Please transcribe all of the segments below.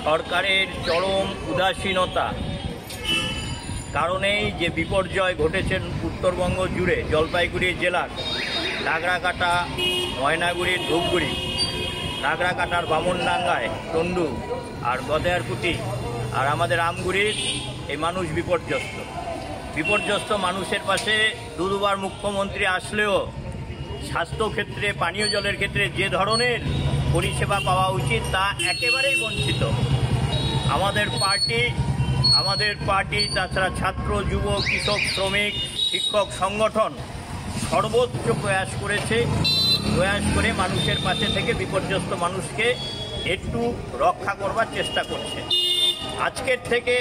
সরকারের চরম উদাসীনতা কারণেই যে বিপর্যয় ঘটেছে উত্তরবঙ্গ জুড়ে, জলপাইগুড়ি জেলার নাগরাকাটা, ময়নাগুড়ির ধূপগুড়ি, নাগরাকাটার বামনডাঙ্গায় টন্ডু আর গদেয়ারকুটি আর আমাদের আমগুড়ির এই মানুষ বিপর্যস্ত মানুষের পাশে দুবার মুখ্যমন্ত্রী আসলেও স্বাস্থ্যক্ষেত্রে, পানীয় জলের ক্ষেত্রে যে ধরনের পরিষেবা পাওয়া উচিত তা একেবারেই বঞ্চিত। আমাদের পার্টি তাছাড়া ছাত্র, যুব, কৃষক, শ্রমিক, শিক্ষক সংগঠন সর্বোচ্চ প্রয়াস করে মানুষের পাশে থেকে বিপর্যস্ত মানুষকে একটু রক্ষা করবার চেষ্টা করছে। আজকের থেকে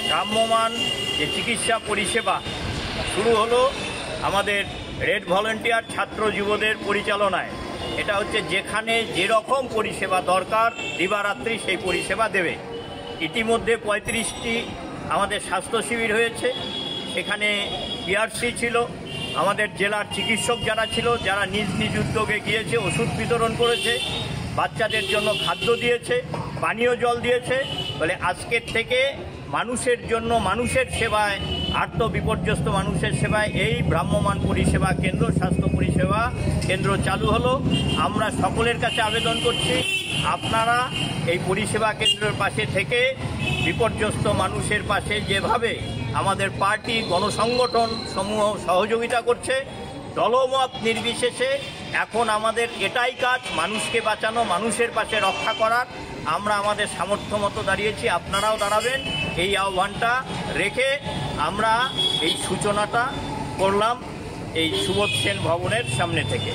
ভ্রাম্যমাণ যে চিকিৎসা পরিষেবা শুরু হলো আমাদের রেড ভলেন্টিয়ার ছাত্র যুবদের পরিচালনায়। এটা হচ্ছে যেখানে যেরকম পরিষেবা দরকার দিবারাত্রি সেই পরিষেবা দেবে। ইতিমধ্যে 35টি আমাদের স্বাস্থ্য শিবির হয়েছে, সেখানে পিআরসি ছিল, আমাদের জেলার চিকিৎসক যারা ছিল, যারা নিজ নিজ উদ্যোগে গিয়েছে, ওষুধ বিতরণ করেছে, বাচ্চাদের জন্য খাদ্য দিয়েছে, পানীয় জল দিয়েছে। বলে আজকের থেকে মানুষের জন্য, মানুষের সেবায়, আর্ত বিপর্যস্ত মানুষের সেবায় এই ভ্রাম্যমাণ পরিষেবা কেন্দ্র, স্বাস্থ্য পরিষেবা কেন্দ্র চালু হলো। আমরা সকলের কাছে আবেদন করছি, আপনারা এই পরিষেবা কেন্দ্রের পাশে থেকে বিপর্যস্ত মানুষের পাশে যেভাবে আমাদের পার্টি, গণসংগঠন সমূহ সহযোগিতা করছে, দলমত নির্বিশেষে এখন আমাদের এটাই কাজ, মানুষকে বাঁচানো, মানুষের পাশে রক্ষা করার। আমরা আমাদের সামর্থ্য মতো দাঁড়িয়েছি, আপনারাও দাঁড়াবেন। এই আহ্বানটা রেখে আমরা এই সূচনাটা করলাম এই সুবোধ সেন ভবনের সামনে থেকে।